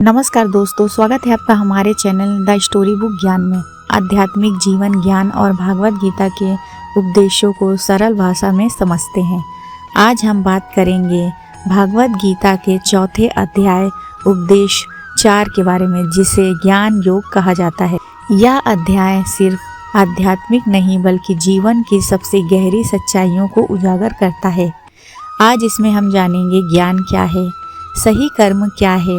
नमस्कार दोस्तों, स्वागत है आपका हमारे चैनल द स्टोरी बुक ज्ञान में। आध्यात्मिक जीवन ज्ञान और भागवत गीता के उपदेशों को सरल भाषा में समझते हैं। आज हम बात करेंगे भागवत गीता के चौथे अध्याय उपदेश 4 के बारे में, जिसे ज्ञान योग कहा जाता है। यह अध्याय सिर्फ आध्यात्मिक नहीं बल्कि जीवन की सबसे गहरी सच्चाइयों को उजागर करता है। आज इसमें हम जानेंगे ज्ञान क्या है, सही कर्म क्या है,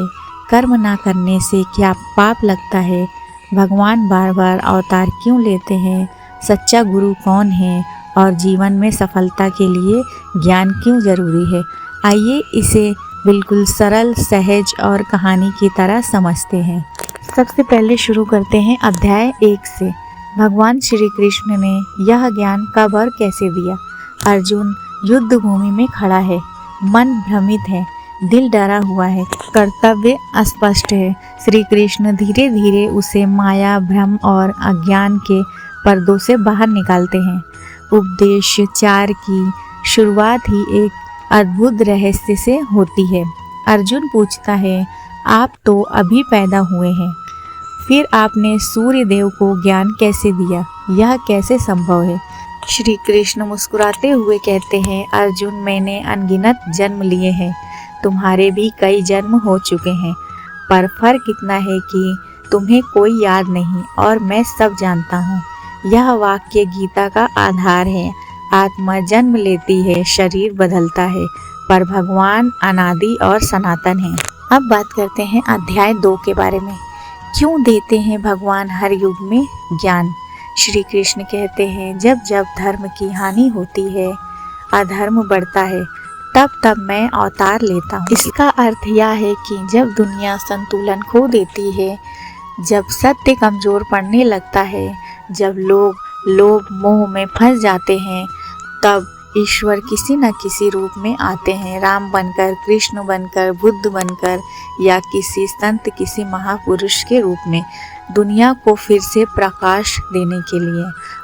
कर्म ना करने से क्या पाप लगता है, भगवान बार बार अवतार क्यों लेते हैं, सच्चा गुरु कौन है और जीवन में सफलता के लिए ज्ञान क्यों जरूरी है। आइए इसे बिल्कुल सरल, सहज और कहानी की तरह समझते हैं। सबसे पहले शुरू करते हैं अध्याय 1 से। भगवान श्री कृष्ण ने यह ज्ञान कब और कैसे दिया। अर्जुन युद्ध भूमि में खड़ा है, मन भ्रमित है, दिल डरा हुआ है, कर्तव्य अस्पष्ट है। श्री कृष्ण धीरे धीरे उसे माया, भ्रम और अज्ञान के पर्दों से बाहर निकालते हैं। उपदेश 4 की शुरुआत ही एक अद्भुत रहस्य से होती है। अर्जुन पूछता है, आप तो अभी पैदा हुए हैं, फिर आपने सूर्य देव को ज्ञान कैसे दिया, यह कैसे संभव है। श्री कृष्ण मुस्कुराते हुए कहते हैं, अर्जुन मैंने अनगिनत जन्म लिए हैं, तुम्हारे भी कई जन्म हो चुके हैं, पर फर्क इतना है कि तुम्हें कोई याद नहीं और मैं सब जानता हूँ। यह वाक्य गीता का आधार है। आत्मा जन्म लेती है, शरीर बदलता है, पर भगवान अनादि और सनातन है। अब बात करते हैं अध्याय 2 के बारे में। क्यों देते हैं भगवान हर युग में ज्ञान। श्री कृष्ण कहते हैं, जब जब धर्म की हानि होती है, अधर्म बढ़ता है, तब तब मैं अवतार लेता हूँ। इसका अर्थ यह है कि जब दुनिया संतुलन खो देती है, जब सत्य कमजोर पड़ने लगता है, जब लोग लोभ मोह में फंस जाते हैं, तब ईश्वर किसी न किसी रूप में आते हैं। राम बनकर, कृष्ण बनकर, बुद्ध बनकर या किसी संत, किसी महापुरुष के रूप में दुनिया को फिर से प्रकाश देने के लिए।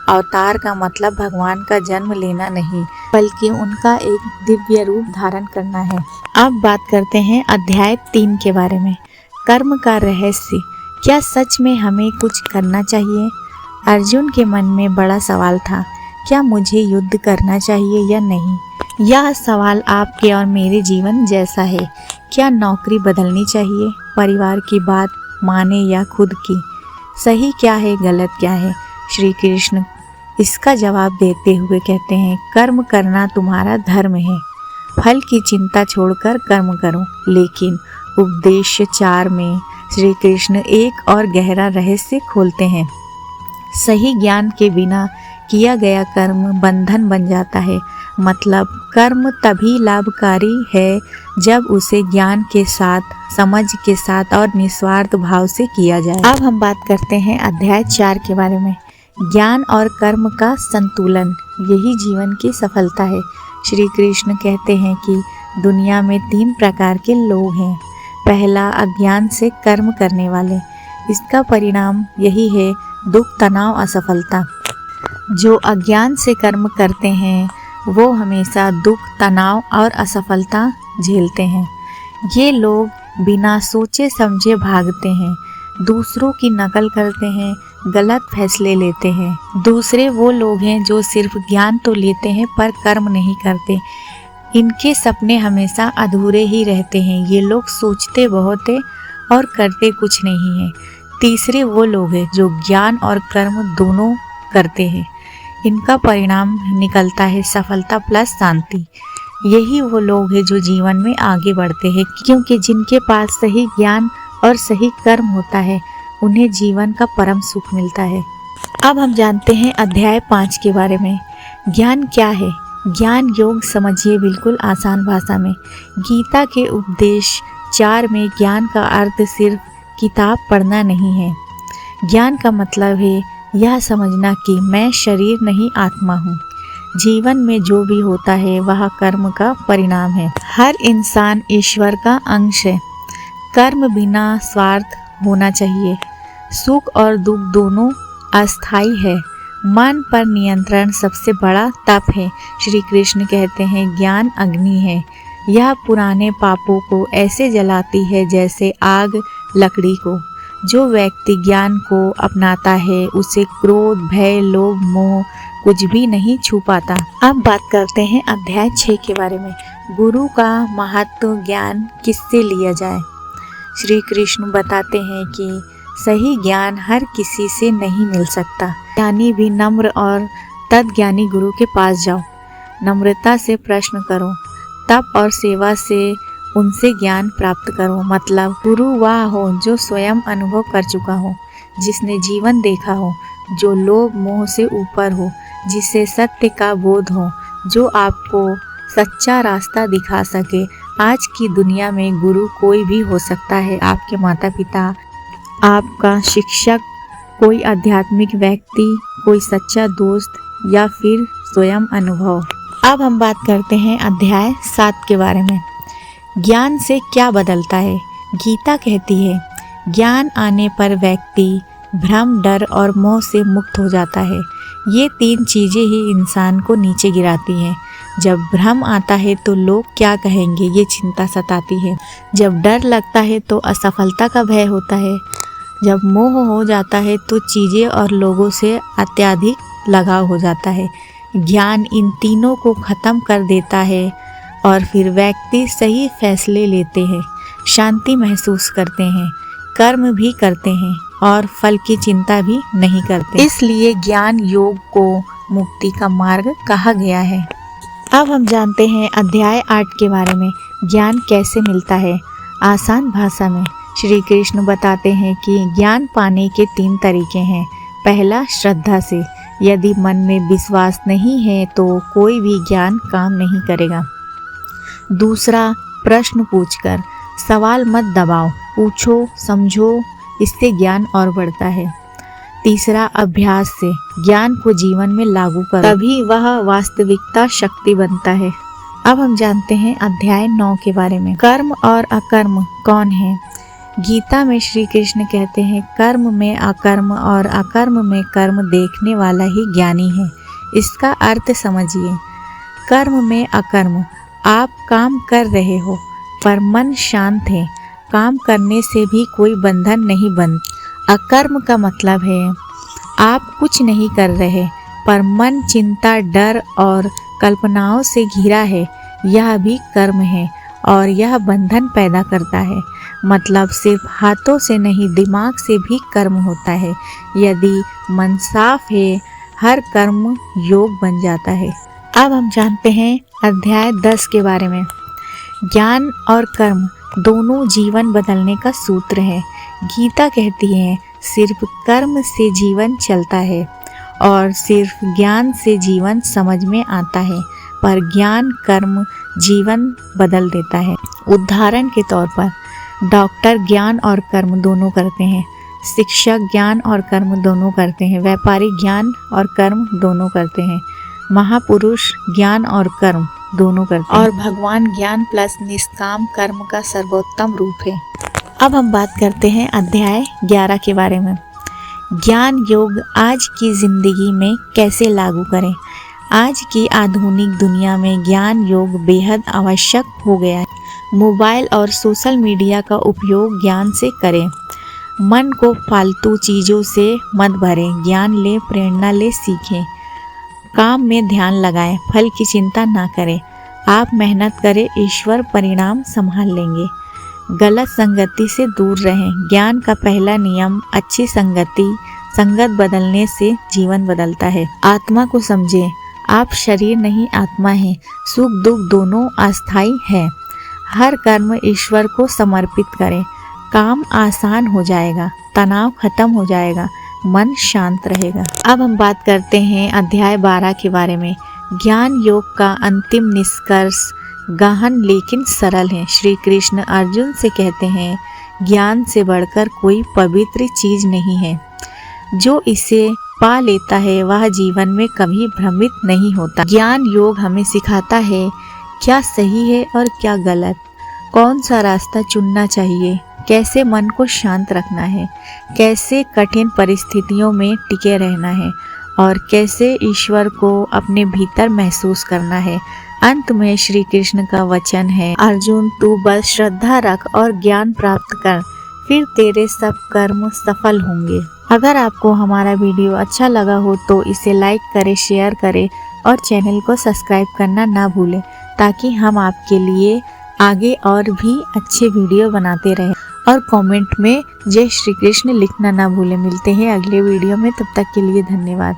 अवतार का मतलब भगवान का जन्म लेना नहीं, बल्कि उनका एक दिव्य रूप धारण करना है। अब बात करते हैं अध्याय 3 के बारे में। कर्म का रहस्य। क्या सच में हमें कुछ करना चाहिए। अर्जुन के मन में बड़ा सवाल था, क्या मुझे युद्ध करना चाहिए या नहीं। यह सवाल आपके और मेरे जीवन जैसा है। क्या नौकरी बदलनी चाहिए, परिवार की बात माने या खुद की। सही क्या है, गलत क्या है। श्री कृष्ण इसका जवाब देते हुए कहते हैं, कर्म करना तुम्हारा धर्म है, फल की चिंता छोड़कर कर्म करो। लेकिन उपदेश 4 में श्री कृष्ण एक और गहरा रहस्य खोलते हैं। सही ज्ञान के बिना किया गया कर्म बंधन बन जाता है। मतलब कर्म तभी लाभकारी है जब उसे ज्ञान के साथ, समझ के साथ और निस्वार्थ भाव से किया जाए। अब हम बात करते हैं अध्याय 4 के बारे में। ज्ञान और कर्म का संतुलन, यही जीवन की सफलता है। श्री कृष्ण कहते हैं कि दुनिया में 3 प्रकार के लोग हैं। पहला, अज्ञान से कर्म करने वाले। इसका परिणाम यही है, दुख, तनाव, असफलता। जो अज्ञान से कर्म करते हैं वो हमेशा दुख, तनाव और असफलता झेलते हैं। ये लोग बिना सोचे समझे भागते हैं, दूसरों की नकल करते हैं, गलत फैसले लेते हैं। दूसरे वो लोग हैं जो सिर्फ ज्ञान तो लेते हैं पर कर्म नहीं करते। इनके सपने हमेशा अधूरे ही रहते हैं। ये लोग सोचते बहुत है और करते कुछ नहीं है। तीसरे वो लोग हैं जो ज्ञान और कर्म दोनों करते हैं। इनका परिणाम निकलता है सफलता प्लस शांति। यही वो लोग हैं जो जीवन में आगे बढ़ते हैं, क्योंकि जिनके पास सही ज्ञान और सही कर्म होता है, उन्हें जीवन का परम सुख मिलता है। अब हम जानते हैं अध्याय 5 के बारे में। ज्ञान क्या है। ज्ञान योग समझिए बिल्कुल आसान भाषा में। गीता के उपदेश 4 में ज्ञान का अर्थ सिर्फ किताब पढ़ना नहीं है। ज्ञान का मतलब है यह समझना कि मैं शरीर नहीं, आत्मा हूँ। जीवन में जो भी होता है वह कर्म का परिणाम है। हर इंसान ईश्वर का अंश है। कर्म बिना स्वार्थ होना चाहिए। सुख और दुख दोनों अस्थाई है। मन पर नियंत्रण सबसे बड़ा तप है। श्री कृष्ण कहते हैं, ज्ञान अग्नि है, यह पुराने पापों को ऐसे जलाती है जैसे आग लकड़ी को। जो व्यक्ति ज्ञान को अपनाता है उसे क्रोध, भय, लोभ, मोह कुछ भी नहीं छू पाता। अब बात करते हैं अध्याय 6 के बारे में। गुरु का महत्व, ज्ञान किससे लिया जाए। श्री कृष्ण बताते हैं कि सही ज्ञान हर किसी से नहीं मिल सकता। ज्ञानी भी नम्र और तत्ज्ञानी गुरु के पास जाओ, नम्रता से प्रश्न करो, तप और सेवा से उनसे ज्ञान प्राप्त करो। मतलब गुरु वह हो जो स्वयं अनुभव कर चुका हो, जिसने जीवन देखा हो, जो लोभ मोह से ऊपर हो, जिसे सत्य का बोध हो, जो आपको सच्चा रास्ता दिखा सके। आज की दुनिया में गुरु कोई भी हो सकता है, आपके माता पिता, आपका शिक्षक, कोई आध्यात्मिक व्यक्ति, कोई सच्चा दोस्त या फिर स्वयं अनुभव। अब हम बात करते हैं अध्याय 7 के बारे में। ज्ञान से क्या बदलता है। गीता कहती है, ज्ञान आने पर व्यक्ति भ्रम, डर और मोह से मुक्त हो जाता है। ये 3 चीज़ें ही इंसान को नीचे गिराती हैं। जब भ्रम आता है तो लोग क्या कहेंगे, ये चिंता सताती है। जब डर लगता है तो असफलता का भय होता है। जब मोह हो जाता है तो चीज़ें और लोगों से अत्यधिक लगाव हो जाता है। ज्ञान इन तीनों को खत्म कर देता है और फिर व्यक्ति सही फैसले लेते हैं, शांति महसूस करते हैं, कर्म भी करते हैं और फल की चिंता भी नहीं करते। इसलिए ज्ञान योग को मुक्ति का मार्ग कहा गया है। अब हम जानते हैं अध्याय 8 के बारे में। ज्ञान कैसे मिलता है। आसान भाषा में श्री कृष्ण बताते हैं कि ज्ञान पाने के 3 तरीके हैं। पहला, श्रद्धा से। यदि मन में विश्वास नहीं है तो कोई भी ज्ञान काम नहीं करेगा। दूसरा, प्रश्न पूछकर। सवाल मत दबाओ, पूछो, समझो, इससे ज्ञान और बढ़ता है। तीसरा, अभ्यास से। ज्ञान को जीवन में लागू करो, तभी वह वास्तविकता शक्ति बनता है। अब हम जानते हैं अध्याय 9 के बारे में। कर्म और अकर्म कौन है। गीता में श्री कृष्ण कहते हैं, कर्म में अकर्म और अकर्म में कर्म देखने वाला ही ज्ञानी है। इसका अर्थ समझिए। कर्म में अकर्म, आप काम कर रहे हो पर मन शांत है, काम करने से भी कोई बंधन नहीं बनता। अकर्म का मतलब है आप कुछ नहीं कर रहे पर मन चिंता, डर और कल्पनाओं से घिरा है, यह भी कर्म है और यह बंधन पैदा करता है। मतलब सिर्फ हाथों से नहीं, दिमाग से भी कर्म होता है। यदि मन साफ है, हर कर्म योग बन जाता है। अब हम जानते हैं अध्याय 10 के बारे में। ज्ञान और कर्म दोनों जीवन बदलने का सूत्र है। गीता कहती है, सिर्फ कर्म से जीवन चलता है और सिर्फ ज्ञान से जीवन समझ में आता है, पर ज्ञान कर्म जीवन बदल देता है। उदाहरण के तौर पर डॉक्टर ज्ञान और कर्म दोनों करते हैं, शिक्षक ज्ञान और कर्म दोनों करते हैं, व्यापारी ज्ञान और कर्म दोनों करते हैं, महापुरुष ज्ञान और कर्म दोनों करते हैं और भगवान ज्ञान प्लस निष्काम कर्म का सर्वोत्तम रूप है। अब हम बात करते हैं अध्याय 11 के बारे में। ज्ञान योग आज की जिंदगी में कैसे लागू करें। आज की आधुनिक दुनिया में ज्ञान योग बेहद आवश्यक हो गया है। मोबाइल और सोशल मीडिया का उपयोग ज्ञान से करें। मन को फालतू चीज़ों से मत भरें, ज्ञान ले, प्रेरणा ले, सीखें। काम में ध्यान लगाएं, फल की चिंता ना करें। आप मेहनत करें, ईश्वर परिणाम संभाल लेंगे। गलत संगति से दूर रहें। ज्ञान का पहला नियम अच्छी संगत बदलने से जीवन बदलता है। आत्मा को समझें, आप शरीर नहीं आत्मा हैं। सुख दुख दोनों अस्थाई है। हर कर्म ईश्वर को समर्पित करें, काम आसान हो जाएगा, तनाव खत्म हो जाएगा, मन शांत रहेगा। अब हम बात करते हैं अध्याय 12 के बारे में। ज्ञान योग का अंतिम निष्कर्ष गहन लेकिन सरल है। श्री कृष्ण अर्जुन से कहते हैं, ज्ञान से बढ़कर कोई पवित्र चीज नहीं है। जो इसे पा लेता है वह जीवन में कभी भ्रमित नहीं होता। ज्ञान योग हमें सिखाता है क्या सही है और क्या गलत, कौन सा रास्ता चुनना चाहिए, कैसे मन को शांत रखना है, कैसे कठिन परिस्थितियों में टिके रहना है और कैसे ईश्वर को अपने भीतर महसूस करना है। अंत में श्री कृष्ण का वचन है, अर्जुन तू बस श्रद्धा रख और ज्ञान प्राप्त कर, फिर तेरे सब कर्म सफल होंगे। अगर आपको हमारा वीडियो अच्छा लगा हो तो इसे लाइक करें, शेयर करें और चैनल को सब्सक्राइब करना ना भूलें, ताकि हम आपके लिए आगे और भी अच्छे वीडियो बनाते रहें। और कमेंट में जय श्री कृष्ण लिखना ना भूलें। मिलते हैं अगले वीडियो में, तब तक के लिए धन्यवाद।